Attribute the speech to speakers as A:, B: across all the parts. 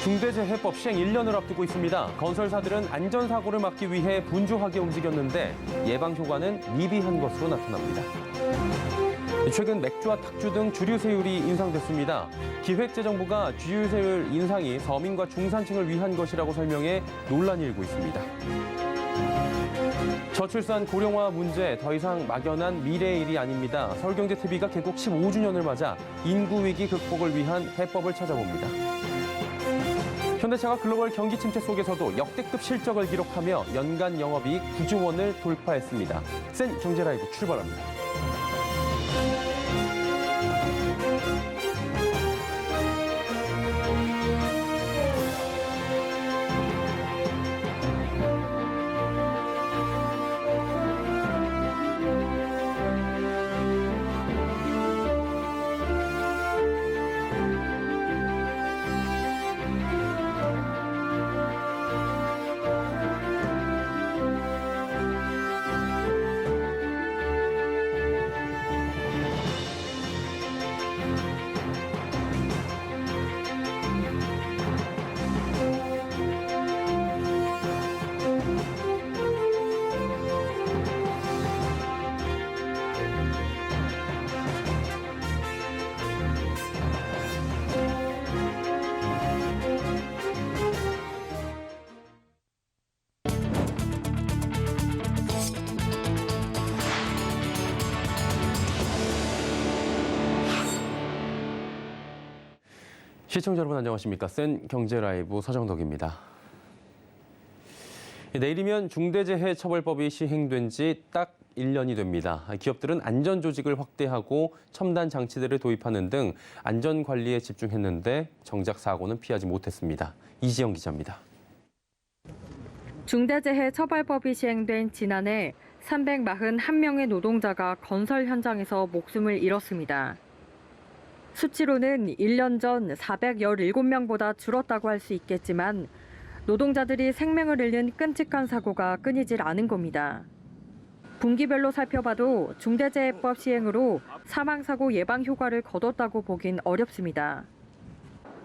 A: 중대재해법 시행 1년을 앞두고 있습니다. 건설사들은 안전사고를 막기 위해 분주하게 움직였는데 예방 효과는 미비한 것으로 나타납니다. 최근 맥주와 탁주 등 주류세율이 인상됐습니다. 기획재정부가 주류세율 인상이 서민과 중산층을 위한 것이라고 설명해 논란이 일고 있습니다. 저출산 고령화 문제 더 이상 막연한 미래의 일이 아닙니다. 서울경제TV가 개국 15주년을 맞아 인구 위기 극복을 위한 해법을 찾아봅니다. 현대차가 글로벌 경기 침체 속에서도 역대급 실적을 기록하며 연간 영업이익 9조 원을 돌파했습니다. 센 경제라이브 출발합니다. 시청자 여러분 안녕하십니까? 센 경제라이브 서정덕입니다. 내일이면 중대재해처벌법이 시행된 지 딱 1년이 됩니다. 기업들은 안전조직을 확대하고 첨단 장치들을 도입하는 등 안전관리에 집중했는데 정작 사고는 피하지 못했습니다. 이지영 기자입니다.
B: 중대재해처벌법이 시행된 지난해 341명의 노동자가 건설 현장에서 목숨을 잃었습니다. 수치로는 1년 전 417명보다 줄었다고 할 수 있겠지만 노동자들이 생명을 잃는 끔찍한 사고가 끊이질 않은 겁니다. 분기별로 살펴봐도 중대재해법 시행으로 사망사고 예방 효과를 거뒀다고 보긴 어렵습니다.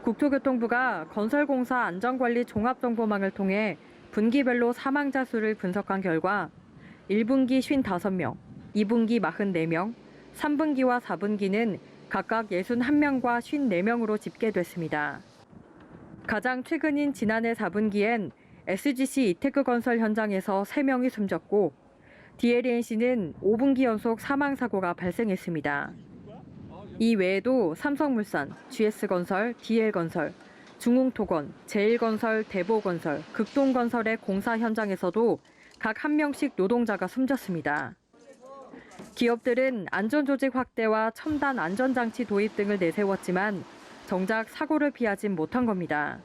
B: 국토교통부가 건설공사 안전관리 종합정보망을 통해 분기별로 사망자 수를 분석한 결과 1분기 55명, 2분기 44명, 3분기와 4분기는 각각 61명과 54명으로 집계됐습니다. 가장 최근인 지난해 4분기엔 SGC 이테크건설 현장에서 3명이 숨졌고 DLNC는 5분기 연속 사망사고가 발생했습니다. 이 외에도 삼성물산, GS건설, DL건설, 중흥토건, 제일건설, 대보건설, 극동건설의 공사 현장에서도 각 1명씩 노동자가 숨졌습니다. 기업들은 안전조직 확대와 첨단 안전장치 도입 등을 내세웠지만 정작 사고를 피하진 못한 겁니다.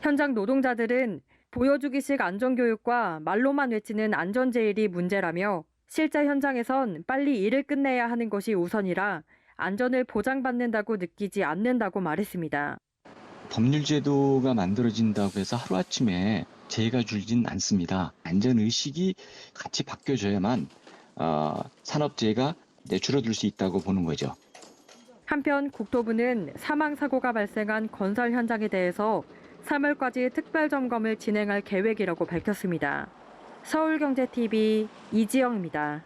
B: 현장 노동자들은 보여주기식 안전교육과 말로만 외치는 안전제일이 문제라며 실제 현장에선 빨리 일을 끝내야 하는 것이 우선이라 안전을 보장받는다고 느끼지 않는다고 말했습니다.
C: 법률제도가 만들어진다고 해서 하루아침에 재해가 줄진 않습니다. 안전의식이 같이 바뀌어져야만 산업재해가 줄어들 수 있다고 보는 거죠.
B: 한편 국토부는 사망사고가 발생한 건설 현장에 대해서 3월까지 특별점검을 진행할 계획이라고 밝혔습니다. 서울경제TV 이지영입니다.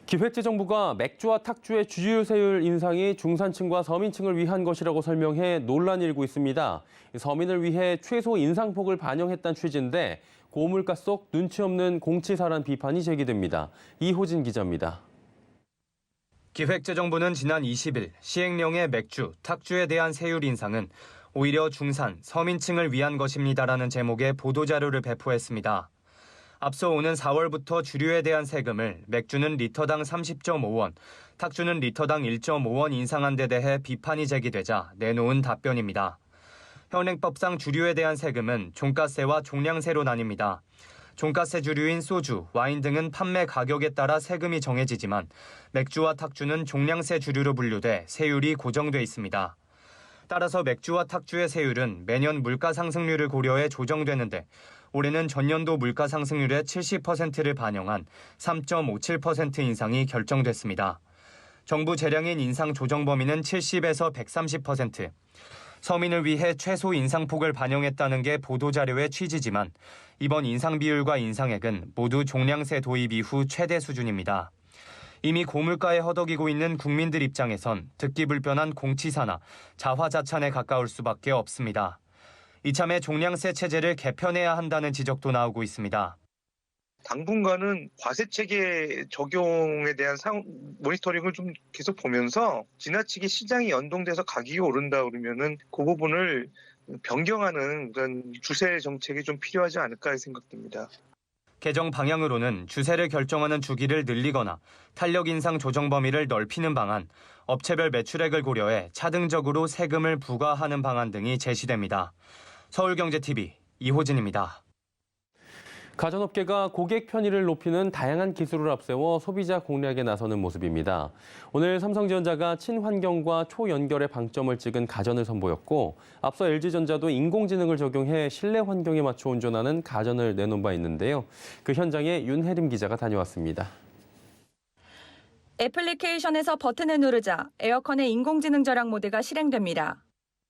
A: 기획재정부가 맥주와 탁주의 주유세율 인상이 중산층과 서민층을 위한 것이라고 설명해 논란이 일고 있습니다. 서민을 위해 최소 인상폭을 반영했다는 취지인데 고물가 속 눈치 없는 공치사란 비판이 제기됩니다. 이호진 기자입니다.
D: 기획재정부는 지난 20일 시행령의 맥주, 탁주에 대한 세율 인상은 오히려 중산, 서민층을 위한 것입니다라는 제목의 보도자료를 배포했습니다. 앞서 오는 4월부터 주류에 대한 세금을 맥주는 리터당 30.5원, 탁주는 리터당 1.5원 인상한 데 대해 비판이 제기되자 내놓은 답변입니다. 현행법상 주류에 대한 세금은 종가세와 종량세로 나뉩니다. 종가세 주류인 소주, 와인 등은 판매 가격에 따라 세금이 정해지지만 맥주와 탁주는 종량세 주류로 분류돼 세율이 고정돼 있습니다. 따라서 맥주와 탁주의 세율은 매년 물가 상승률을 고려해 조정되는데 올해는 전년도 물가 상승률의 70%를 반영한 3.57% 인상이 결정됐습니다. 정부 재량인 인상 조정 범위는 70에서 130%, 서민을 위해 최소 인상폭을 반영했다는 게 보도자료의 취지지만 이번 인상 비율과 인상액은 모두 종량세 도입 이후 최대 수준입니다. 이미 고물가에 허덕이고 있는 국민들 입장에선 듣기 불편한 공치사나 자화자찬에 가까울 수밖에 없습니다. 이참에 종량세 체제를 개편해야 한다는 지적도 나오고 있습니다.
E: 당분간은 과세 체계 적용에 대한 모니터링을 좀 계속 보면서 지나치게 시장이 연동돼서 가격이 오른다 그러면은 그 부분을 변경하는 그런 주세 정책이 좀 필요하지 않을까 생각됩니다.
D: 개정 방향으로는 주세를 결정하는 주기를 늘리거나 탄력 인상 조정 범위를 넓히는 방안, 업체별 매출액을 고려해 차등적으로 세금을 부과하는 방안 등이 제시됩니다. 서울경제TV 이호진입니다.
A: 가전업계가 고객 편의를 높이는 다양한 기술을 앞세워 소비자 공략에 나서는 모습입니다. 오늘 삼성전자가 친환경과 초연결의 방점을 찍은 가전을 선보였고 앞서 LG전자도 인공지능을 적용해 실내 환경에 맞춰 운전하는 가전을 내놓은 바 있는데요. 그 현장에 윤혜림 기자가 다녀왔습니다.
F: 애플리케이션에서 버튼을 누르자 에어컨의 인공지능 절약 모드가 실행됩니다.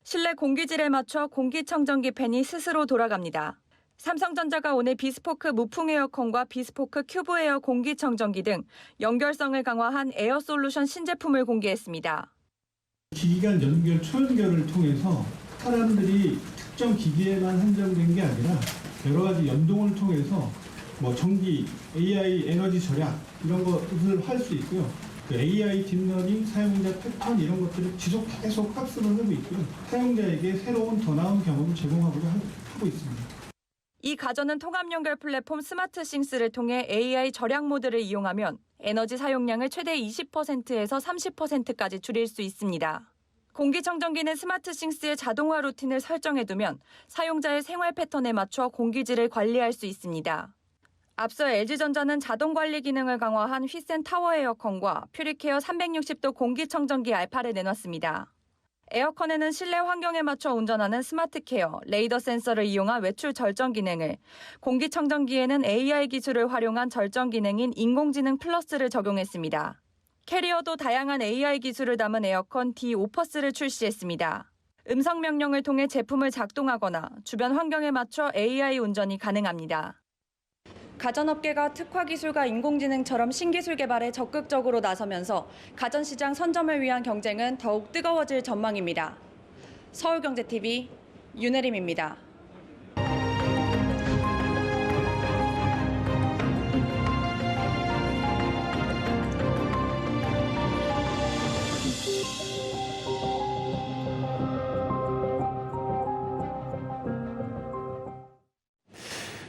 F: 실내 공기질에 맞춰 공기청정기 팬이 스스로 돌아갑니다. 삼성전자가 오늘 비스포크 무풍 에어컨과 비스포크 큐브 에어 공기청정기 등 연결성을 강화한 에어 솔루션 신제품을 공개했습니다.
G: 기기 간 연결, 초연결을 통해서 사람들이 특정 기기에만 한정된 게 아니라 여러 가지 연동을 통해서 전기, AI 에너지 절약 이런 것을 할 수 있고요. AI 딥러닝, 사용자 패턴 이런 것들을 계속 학습을 하고 있고요. 사용자에게 새로운 더 나은 경험을 제공하고 있습니다.
F: 이 가전은 통합 연결 플랫폼 스마트싱스를 통해 AI 절약 모드를 이용하면 에너지 사용량을 최대 20%에서 30%까지 줄일 수 있습니다. 공기청정기는 스마트싱스의 자동화 루틴을 설정해두면 사용자의 생활 패턴에 맞춰 공기질을 관리할 수 있습니다. 앞서 LG전자는 자동 관리 기능을 강화한 휘센 타워 에어컨과 퓨리케어 360도 공기청정기 알파를 내놨습니다. 에어컨에는 실내 환경에 맞춰 운전하는 스마트 케어, 레이더 센서를 이용한 외출 절전 기능을, 공기청정기에는 AI 기술을 활용한 절전 기능인 인공지능 플러스를 적용했습니다. 캐리어도 다양한 AI 기술을 담은 에어컨 D5퍼스를 출시했습니다. 음성 명령을 통해 제품을 작동하거나 주변 환경에 맞춰 AI 운전이 가능합니다. 가전업계가 특화 기술과 인공지능처럼 신기술 개발에 적극적으로 나서면서 가전시장 선점을 위한 경쟁은 더욱 뜨거워질 전망입니다. 서울경제TV 윤혜림입니다.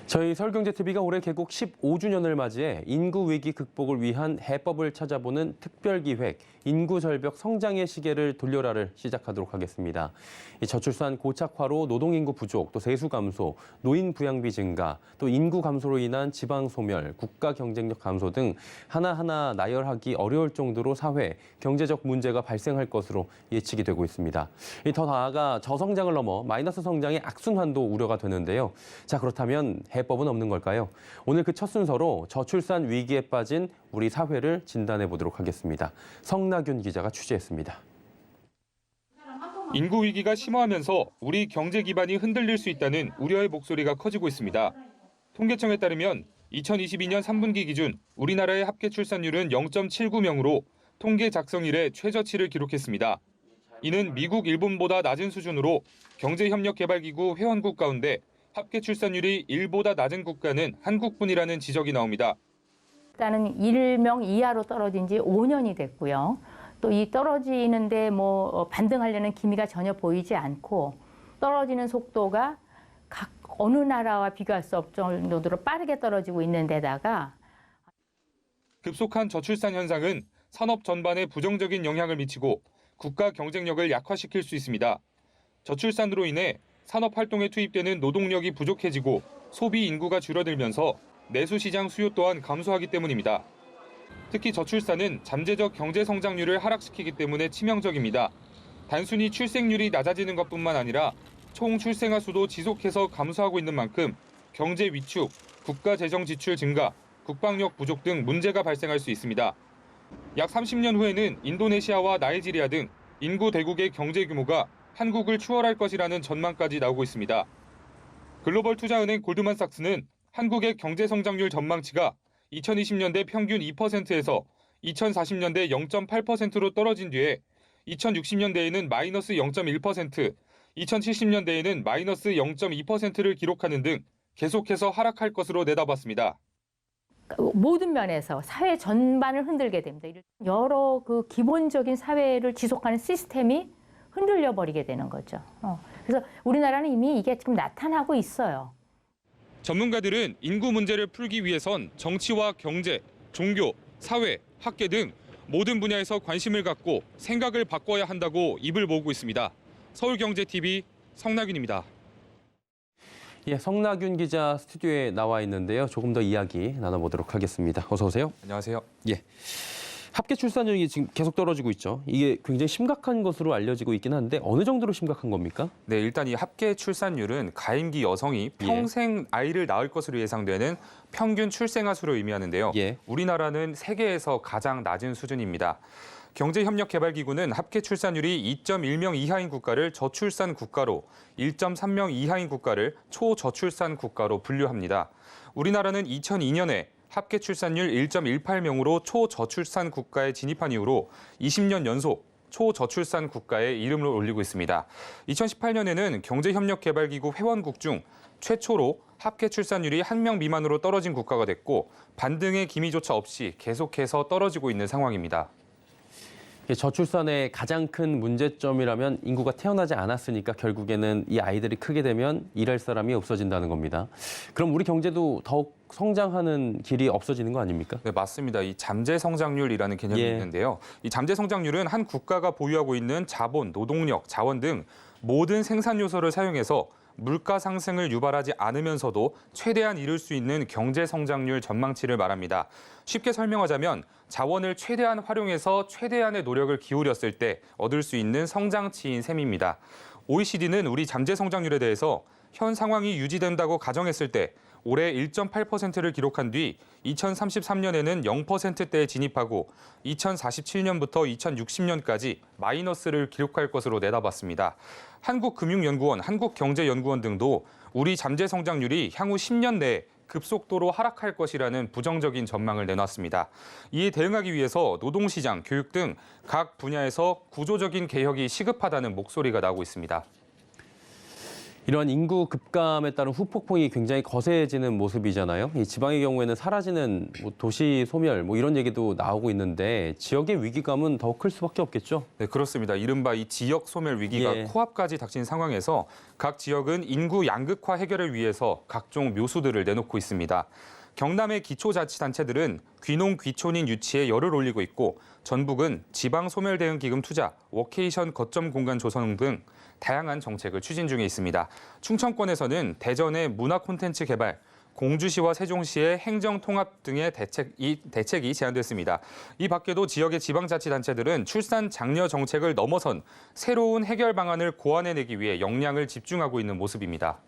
A: 저희 서울경제TV가 올해 개국 15주년을 맞이해 인구 위기 극복을 위한 해법을 찾아보는 특별기획 인구절벽 성장의 시계를 돌려라를 시작하도록 하겠습니다. 이 저출산 고착화로 노동인구 부족, 또 세수 감소, 노인 부양비 증가, 또 인구 감소로 인한 지방 소멸, 국가 경쟁력 감소 등 하나하나 나열하기 어려울 정도로 사회, 경제적 문제가 발생할 것으로 예측이 되고 있습니다. 더 나아가 저성장을 넘어 마이너스 성장의 악순환도 우려가 되는데요. 자, 그렇다면 해법은 없는 걸까요? 오늘 그 첫 순서로 저출산 위기에 빠진 우리 사회를 진단해 보도록 하겠습니다. 성나균 기자가 취재했습니다.
H: 인구 위기가 심화하면서 우리 경제 기반이 흔들릴 수 있다는 우려의 목소리가 커지고 있습니다. 통계청에 따르면 2022년 3분기 기준 우리나라의 합계 출산율은 0.79명으로 통계 작성 이래 최저치를 기록했습니다. 이는 미국, 일본보다 낮은 수준으로 경제협력개발기구 회원국 가운데 합계 출산율이 1보다 낮은 국가는 한국뿐이라는 지적이 나옵니다.
I: 일단은 1명 이하로 떨어진 지 5년이 됐고요. 또 이 떨어지는데 반등하려는 기미가 전혀 보이지 않고 떨어지는 속도가 각 어느 나라와 비교할 수 없을 정도로 빠르게 떨어지고 있는 데다가
H: 급속한 저출산 현상은 산업 전반에 부정적인 영향을 미치고 국가 경쟁력을 약화시킬 수 있습니다. 저출산으로 인해 산업 활동에 투입되는 노동력이 부족해지고 소비 인구가 줄어들면서 내수 시장 수요 또한 감소하기 때문입니다. 특히 저출산은 잠재적 경제 성장률을 하락시키기 때문에 치명적입니다. 단순히 출생률이 낮아지는 것뿐만 아니라 총 출생아 수도 지속해서 감소하고 있는 만큼 경제 위축, 국가 재정 지출 증가, 국방력 부족 등 문제가 발생할 수 있습니다. 약 30년 후에는 인도네시아와 나이지리아 등 인구 대국의 경제 규모가 한국을 추월할 것이라는 전망까지 나오고 있습니다. 글로벌 투자은행 골드만삭스는 한국의 경제 성장률 전망치가 2020년대 평균 2%에서 2040년대 0.8%로 떨어진 뒤에 2060년대에는 마이너스 0.1%, 2070년대에는 마이너스 0.2%를 기록하는 등 계속해서 하락할 것으로 내다봤습니다.
I: 모든 면에서 사회 전반을 흔들게 됩니다. 여러 그 기본적인 사회를 지속하는 시스템이 흔들려 버리게 되는 거죠. 그래서 우리나라는 이미 이게 지금 나타나고 있어요.
H: 전문가들은 인구 문제를 풀기 위해선 정치와 경제, 종교, 사회, 학계 등 모든 분야에서 관심을 갖고 생각을 바꿔야 한다고 입을 모으고 있습니다. 서울경제TV 성낙윤입니다.
A: 예, 성낙윤 기자 스튜디오에 나와 있는데요. 조금 더 이야기 나눠보도록 하겠습니다. 어서 오세요.
H: 안녕하세요.
A: 예. 합계 출산율이 지금 계속 떨어지고 있죠. 이게 굉장히 심각한 것으로 알려지고 있긴 한데 어느 정도로 심각한 겁니까?
J: 네, 일단 이 합계 출산율은 가임기 여성이 평생 아이를 낳을 것으로 예상되는 평균 출생아 수를 의미하는데요.
A: 예.
J: 우리나라는 세계에서 가장 낮은 수준입니다. 경제협력개발기구는 합계 출산율이 2.1명 이하인 국가를 저출산 국가로, 1.3명 이하인 국가를 초저출산 국가로 분류합니다. 우리나라는 2002년에 합계 출산율 1.18명으로 초저출산 국가에 진입한 이후로 20년 연속 초저출산 국가에 이름을 올리고 있습니다. 2018년에는 경제협력개발기구 회원국 중 최초로 합계 출산율이 1명 미만으로 떨어진 국가가 됐고 반등의 기미조차 없이 계속해서 떨어지고 있는 상황입니다.
A: 저출산의 가장 큰 문제점이라면 인구가 태어나지 않았으니까 결국에는 이 아이들이 크게 되면 일할 사람이 없어진다는 겁니다. 그럼 우리 경제도 더욱 성장하는 길이 없어지는 거 아닙니까?
J: 네, 맞습니다. 이 잠재 성장률이라는 개념이 있는데요. 이 잠재 성장률은 한 국가가 보유하고 있는 자본, 노동력, 자원 등 모든 생산 요소를 사용해서 물가 상승을 유발하지 않으면서도 최대한 이룰 수 있는 경제 성장률 전망치를 말합니다. 쉽게 설명하자면 자원을 최대한 활용해서 최대한의 노력을 기울였을 때 얻을 수 있는 성장치인 셈입니다. OECD는 우리 잠재 성장률에 대해서 현 상황이 유지된다고 가정했을 때 올해 1.8%를 기록한 뒤 2033년에는 0%대에 진입하고 2047년부터 2060년까지 마이너스를 기록할 것으로 내다봤습니다. 한국금융연구원, 한국경제연구원 등도 우리 잠재 성장률이 향후 10년 내에 급속도로 하락할 것이라는 부정적인 전망을 내놨습니다. 이에 대응하기 위해서 노동시장, 교육 등 각 분야에서 구조적인 개혁이 시급하다는 목소리가 나오고 있습니다.
A: 이러한 인구 급감에 따른 후폭풍이 굉장히 거세지는 모습이잖아요. 이 지방의 경우에는 사라지는 도시 소멸 이런 얘기도 나오고 있는데 지역의 위기감은 더 클 수밖에 없겠죠?
J: 네, 그렇습니다. 이른바 이 지역 소멸 위기가 코앞까지 닥친 상황에서 각 지역은 인구 양극화 해결을 위해서 각종 묘수들을 내놓고 있습니다. 경남의 기초자치단체들은 귀농 귀촌인 유치에 열을 올리고 있고 전북은 지방소멸대응기금 투자, 워케이션 거점 공간 조성 등 다양한 정책을 추진 중에 있습니다. 충청권에서는 대전의 문화 콘텐츠 개발, 공주시와 세종시의 행정통합 등의 대책이 제안됐습니다. 이 밖에도 지역의 지방자치단체들은 출산 장려 정책을 넘어선 새로운 해결 방안을 고안해내기 위해 역량을 집중하고 있는 모습입니다.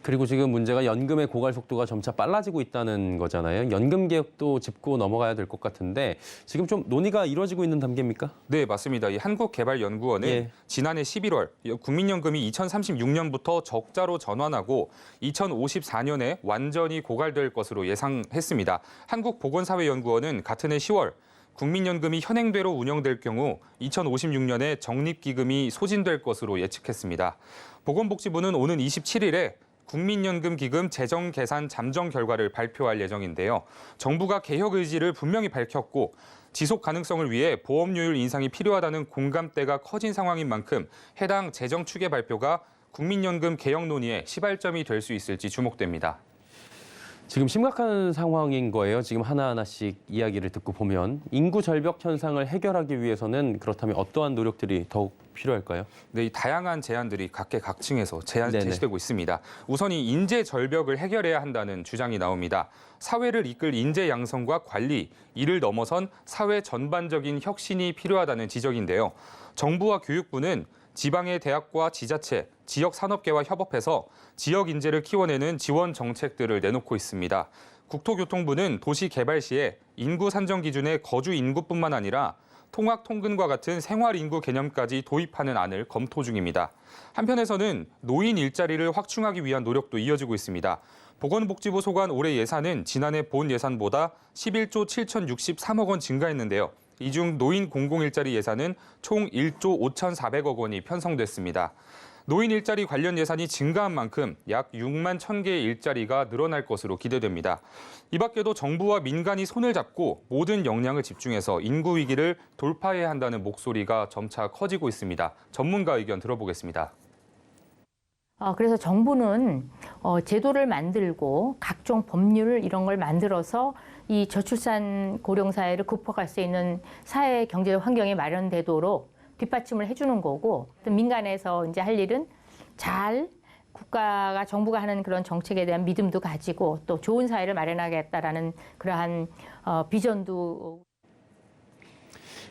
A: 그리고 지금 문제가 연금의 고갈 속도가 점차 빨라지고 있다는 거잖아요. 연금 개혁도 짚고 넘어가야 될 것 같은데 지금 좀 논의가 이루어지고 있는 단계입니까?
J: 네, 맞습니다. 이 한국개발연구원은 지난해 11월 국민연금이 2036년부터 적자로 전환하고 2054년에 완전히 고갈될 것으로 예상했습니다. 한국보건사회연구원은 같은 해 10월 국민연금이 현행대로 운영될 경우 2056년에 적립기금이 소진될 것으로 예측했습니다. 보건복지부는 오는 27일에 국민연금 기금 재정 계산 잠정 결과를 발표할 예정인데요. 정부가 개혁 의지를 분명히 밝혔고 지속 가능성을 위해 보험료율 인상이 필요하다는 공감대가 커진 상황인 만큼 해당 재정 추계 발표가 국민연금 개혁 논의의 시발점이 될 수 있을지 주목됩니다.
A: 지금 심각한 상황인 거예요. 지금 하나하나씩 이야기를 듣고 보면 인구 절벽 현상을 해결하기 위해서는 그렇다면 어떠한 노력들이 더욱 필요할까요?
J: 네, 이 다양한 제안들이 각계각층에서 제시되고 있습니다. 우선 이 인재 절벽을 해결해야 한다는 주장이 나옵니다. 사회를 이끌 인재 양성과 관리, 이를 넘어선 사회 전반적인 혁신이 필요하다는 지적인데요. 정부와 교육부는 지방의 대학과 지자체, 지역 산업계와 협업해서 지역 인재를 키워내는 지원 정책들을 내놓고 있습니다. 국토교통부는 도시 개발 시에 인구 산정 기준의 거주 인구뿐만 아니라 통학 통근과 같은 생활 인구 개념까지 도입하는 안을 검토 중입니다. 한편에서는 노인 일자리를 확충하기 위한 노력도 이어지고 있습니다. 보건복지부 소관 올해 예산은 지난해 본 예산보다 11조 7,063억 원 증가했는데요. 이 중 노인 공공일자리 예산은 총 1조 5,400억 원이 편성됐습니다. 노인 일자리 관련 예산이 증가한 만큼 약 6만 1,000개의 일자리가 늘어날 것으로 기대됩니다. 이 밖에도 정부와 민간이 손을 잡고 모든 역량을 집중해서 인구 위기를 돌파해야 한다는 목소리가 점차 커지고 있습니다. 전문가 의견 들어보겠습니다.
I: 그래서 정부는 제도를 만들고 각종 법률 이런 걸 만들어서 이 저출산 고령 사회를 극복할 수 있는 사회 경제적 환경이 마련되도록 뒷받침을 해주는 거고, 또 민간에서 이제 할 일은 잘 국가가 정부가 하는 그런 정책에 대한 믿음도 가지고 또 좋은 사회를 마련하겠다라는 그러한 비전도.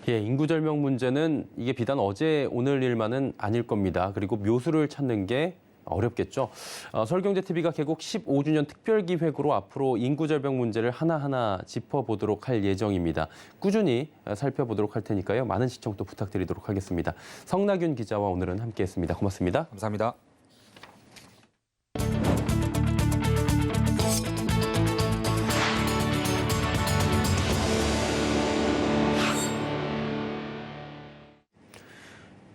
A: 예, 인구 절명 문제는 이게 비단 어제 오늘 일만은 아닐 겁니다. 그리고 묘수를 찾는 게 어렵겠죠. 서울경제TV가 개국 15주년 특별기획으로 앞으로 인구 절벽 문제를 하나하나 짚어보도록 할 예정입니다. 꾸준히 살펴보도록 할 테니까요. 많은 시청 또 부탁드리도록 하겠습니다. 성나균 기자와 오늘은 함께했습니다. 고맙습니다.
J: 감사합니다.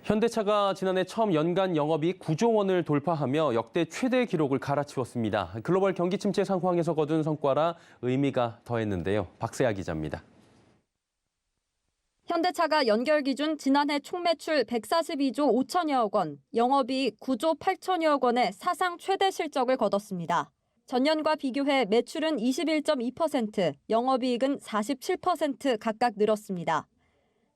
A: 현대차가 지난해 처음 연간 영업이익 9조 원을 돌파하며 역대 최대 기록을 갈아치웠습니다. 글로벌 경기 침체 상황에서 거둔 성과라 의미가 더했는데요. 박세아 기자입니다.
K: 현대차가 연결 기준 지난해 총매출 142조 5천여억 원, 영업이익 9조 8천여억 원의 사상 최대 실적을 거뒀습니다. 전년과 비교해 매출은 21.2%, 영업이익은 47% 각각 늘었습니다.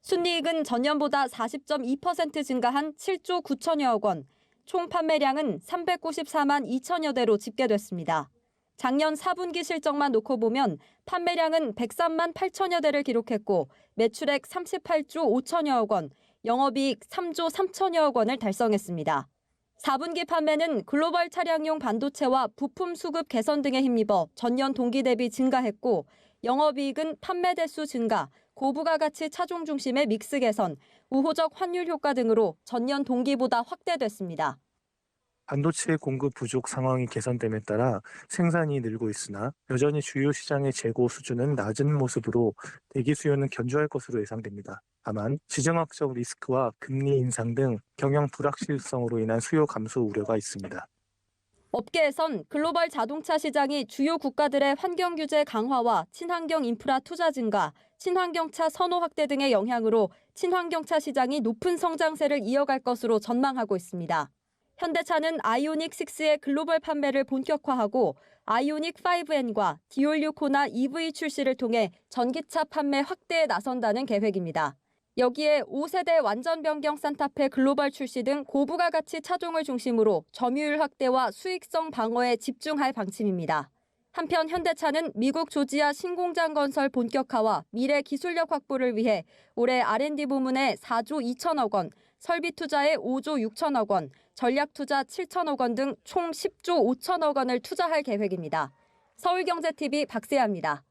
K: 순이익은 전년보다 40.2% 증가한 7조 9천여억 원, 총 판매량은 394만 2천여 대로 집계됐습니다. 작년 4분기 실적만 놓고 보면 판매량은 103만 8천여 대를 기록했고 매출액 38조 5천여억 원, 영업이익 3조 3천여억 원을 달성했습니다. 4분기 판매는 글로벌 차량용 반도체와 부품 수급 개선 등에 힘입어 전년 동기 대비 증가했고 영업이익은 판매 대수 증가, 고부가 가치 차종 중심의 믹스 개선, 우호적 환율 효과 등으로 전년 동기보다 확대됐습니다.
L: 반도체 공급 부족 상황이 개선됨에 따라 생산이 늘고 있으나 여전히 주요 시장의 재고 수준은 낮은 모습으로 대기 수요는 견조할 것으로 예상됩니다. 다만 지정학적 리스크와 금리 인상 등 경영 불확실성으로 인한 수요 감소 우려가 있습니다.
K: 업계에선 글로벌 자동차 시장이 주요 국가들의 환경 규제 강화와 친환경 인프라 투자 증가, 친환경차 선호 확대 등의 영향으로 친환경차 시장이 높은 성장세를 이어갈 것으로 전망하고 있습니다. 현대차는 아이오닉 6의 글로벌 판매를 본격화하고 아이오닉 5N과 디올6 코나 EV 출시를 통해 전기차 판매 확대에 나선다는 계획입니다. 여기에 5세대 완전 변경 산타페 글로벌 출시 등 고부가 가치 차종을 중심으로 점유율 확대와 수익성 방어에 집중할 방침입니다. 한편 현대차는 미국 조지아 신공장 건설 본격화와 미래 기술력 확보를 위해 올해 R&D 부문에 4조 2천억 원, 설비 투자에 5조 6천억 원, 전략 투자 7천억 원 등 총 10조 5천억 원을 투자할 계획입니다. 서울경제TV 박세아입니다.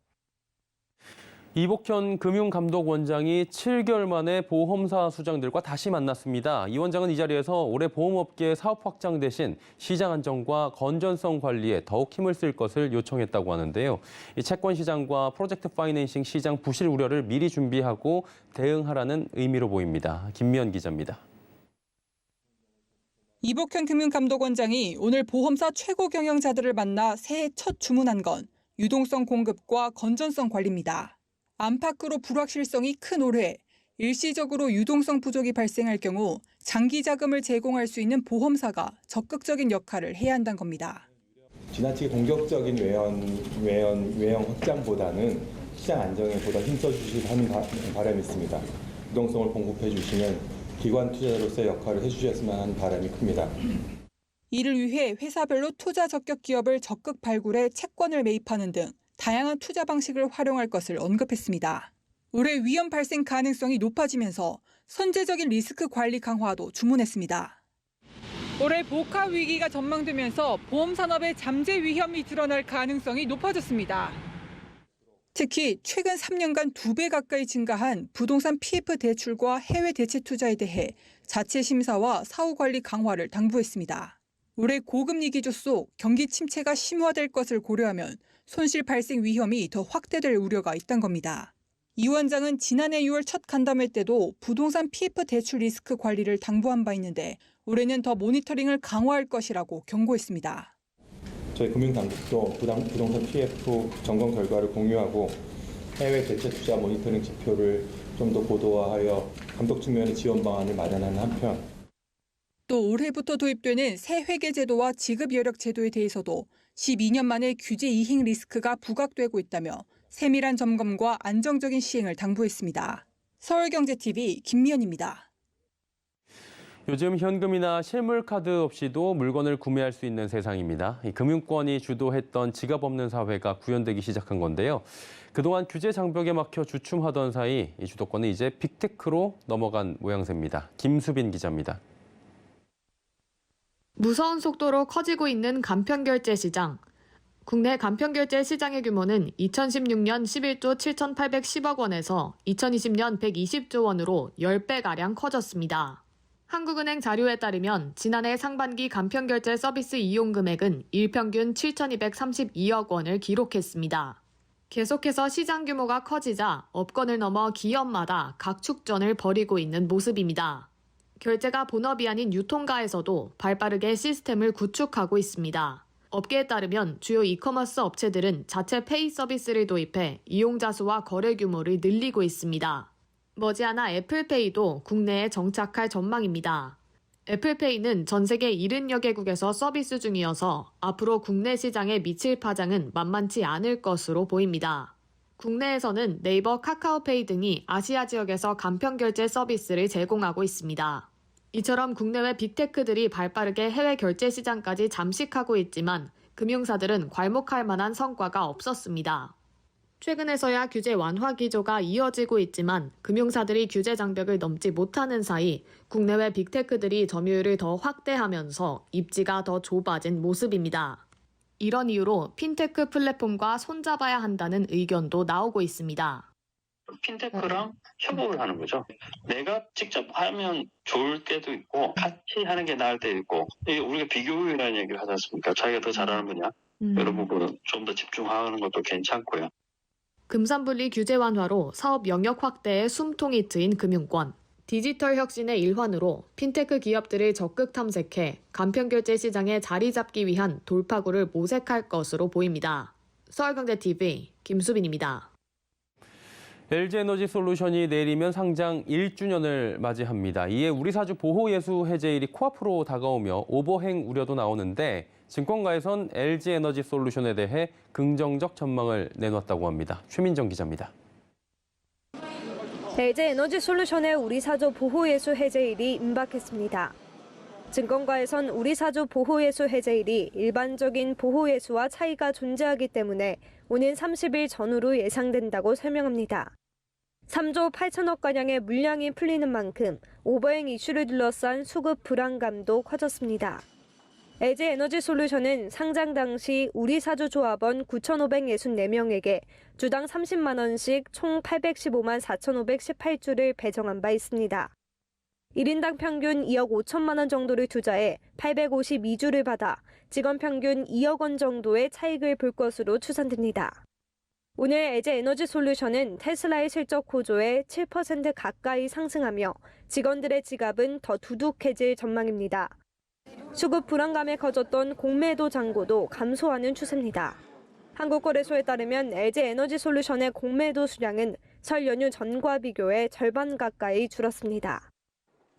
A: 이복현 금융감독원장이 7개월 만에 보험사 수장들과 다시 만났습니다. 이 원장은 이 자리에서 올해 보험업계 사업 확장 대신 시장 안정과 건전성 관리에 더욱 힘을 쓸 것을 요청했다고 하는데요. 이 채권 시장과 프로젝트 파이낸싱 시장 부실 우려를 미리 준비하고 대응하라는 의미로 보입니다. 김미연 기자입니다.
M: 이복현 금융감독원장이 오늘 보험사 최고 경영자들을 만나 새해 첫 주문한 건 유동성 공급과 건전성 관리입니다. 안팎으로 불확실성이 큰 올해, 일시적으로 유동성 부족이 발생할 경우 장기 자금을 제공할 수 있는 보험사가 적극적인 역할을 해야 한다는 겁니다.
N: 지나치게 공격적인 외형 확장보다는 시장 안정에 보다 힘써주시길 하는 바람이 있습니다. 유동성을 공급해 주시는 기관 투자자로서의 역할을 해주셨으면 하는 바람이 큽니다.
M: 이를 위해 회사별로 투자 적격 기업을 적극 발굴해 채권을 매입하는 등 다양한 투자 방식을 활용할 것을 언급했습니다. 올해 위험 발생 가능성이 높아지면서 선제적인 리스크 관리 강화도 주문했습니다. 올해 복합 위기가 전망되면서 보험 산업의 잠재 위험이 드러날 가능성이 높아졌습니다. 특히 최근 3년간 2배 가까이 증가한 부동산 PF 대출과 해외 대체 투자에 대해 자체 심사와 사후 관리 강화를 당부했습니다. 올해 고금리 기조 속 경기 침체가 심화될 것을 고려하면 손실 발생 위험이 더 확대될 우려가 있다는 겁니다. 이 원장은 지난해 6월 첫 간담회 때도 부동산 PF 대출 리스크 관리를 당부한 바 있는데 올해는 더 모니터링을 강화할 것이라고 경고했습니다.
N: 저희 금융당국도 부동산 PF 점검 결과를 공유하고 해외 대체 투자 모니터링 지표를 좀 더 고도화하여 감독 측면의 지원 방안을 마련하는 한편
M: 또 올해부터 도입되는 새 회계 제도와 지급 여력 제도에 대해서도 12년 만에 규제 이행 리스크가 부각되고 있다며 세밀한 점검과 안정적인 시행을 당부했습니다. 서울경제TV 김미연입니다.
A: 요즘 현금이나 실물카드 없이도 물건을 구매할 수 있는 세상입니다. 이 금융권이 주도했던 지갑 없는 사회가 구현되기 시작한 건데요. 그동안 규제 장벽에 막혀 주춤하던 사이 이 주도권은 이제 빅테크로 넘어간 모양새입니다. 김수빈 기자입니다.
O: 무서운 속도로 커지고 있는 간편결제 시장. 국내 간편결제 시장의 규모는 2016년 11조 7,810억 원에서 2020년 120조 원으로 10배가량 커졌습니다. 한국은행 자료에 따르면 지난해 상반기 간편결제 서비스 이용 금액은 일평균 7,232억 원을 기록했습니다. 계속해서 시장 규모가 커지자 업권을 넘어 기업마다 각축전을 벌이고 있는 모습입니다. 결제가 본업이 아닌 유통가에서도 발빠르게 시스템을 구축하고 있습니다. 업계에 따르면 주요 이커머스 업체들은 자체 페이 서비스를 도입해 이용자 수와 거래 규모를 늘리고 있습니다. 머지않아 애플페이도 국내에 정착할 전망입니다. 애플페이는 전 세계 70여 개국에서 서비스 중이어서 앞으로 국내 시장에 미칠 파장은 만만치 않을 것으로 보입니다. 국내에서는 네이버, 카카오페이 등이 아시아 지역에서 간편결제 서비스를 제공하고 있습니다. 이처럼 국내외 빅테크들이 발빠르게 해외 결제 시장까지 잠식하고 있지만 금융사들은 괄목할 만한 성과가 없었습니다. 최근에서야 규제 완화 기조가 이어지고 있지만 금융사들이 규제 장벽을 넘지 못하는 사이 국내외 빅테크들이 점유율을 더 확대하면서 입지가 더 좁아진 모습입니다. 이런 이유로 핀테크 플랫폼과 손잡아야 한다는 의견도 나오고 있습니다.
P: 핀테크랑 협업을 하는 거죠. 내가 직접 하면 좋을 때도 있고 같이 하는 게 나을 때도 있고 이게 우리가 비교율이라는 얘기를 하지 않습니까? 자기가 더 잘하는 분야 이런 부분은 좀 더 집중하는 것도 괜찮고요.
O: 금산분리 규제 완화로 사업 영역 확대에 숨통이 트인 금융권. 디지털 혁신의 일환으로 핀테크 기업들을 적극 탐색해 간편결제 시장에 자리 잡기 위한 돌파구를 모색할 것으로 보입니다. 서울경제TV 김수빈입니다.
A: LG에너지솔루션이 내일이면 상장 1주년을 맞이합니다. 이에 우리사주 보호예수 해제일이 코앞으로 다가오며 오버행 우려도 나오는데 증권가에선 LG에너지솔루션에 대해 긍정적 전망을 내놨다고 합니다. 최민정 기자입니다.
Q: LG에너지솔루션의 우리사주 보호예수 해제일이 임박했습니다. 증권가에선 우리사주 보호예수 해제일이 일반적인 보호예수와 차이가 존재하기 때문에 오는 30일 전후로 예상된다고 설명합니다. 3조 8천억 가량의 물량이 풀리는 만큼 오버행 이슈를 둘러싼 수급 불안감도 커졌습니다. LG에너지솔루션은 상장 당시 우리사주 조합원 9,564명에게 주당 30만 원씩 총 815만 4,518주를 배정한 바 있습니다. 1인당 평균 2억 5천만 원 정도를 투자해 852주를 받아 직원 평균 2억 원 정도의 차익을 볼 것으로 추산됩니다. 오늘 LG에너지솔루션은 테슬라의 실적 호조에 7% 가까이 상승하며 직원들의 지갑은 더 두둑해질 전망입니다. 수급 불안감에 커졌던 공매도 잔고도 감소하는 추세입니다. 한국거래소에 따르면 LG에너지솔루션의 공매도 수량은 설 연휴 전과 비교해 절반 가까이 줄었습니다.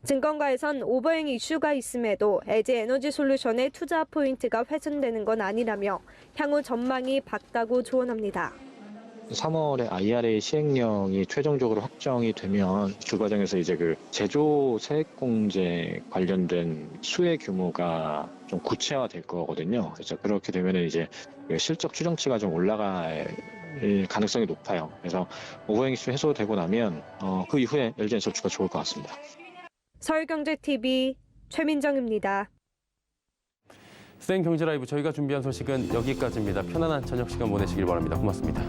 Q: 증권가에선 오버행 이슈가 있음에도 LG에너지솔루션의 투자 포인트가 훼손되는 건 아니라며 향후 전망이 밝다고 조언합니다.
R: 3월에 IRA 시행령이 최종적으로 확정이 되면 그 과정에서 이제 그 제조 세액공제 관련된 수혜 규모가 좀 구체화될 거거든요. 그래서 그렇게 되면은 이제 실적 추정치가 좀 올라갈 가능성이 높아요. 그래서 오버행 이슈 해소되고 나면 그 이후에 LG에너지가 좋을 것 같습니다.
Q: 서울경제TV 최민정입니다.
A: 생경제라이브 저희가 준비한 소식은 여기까지입니다. 편안한 저녁 시간 보내시길 바랍니다. 고맙습니다.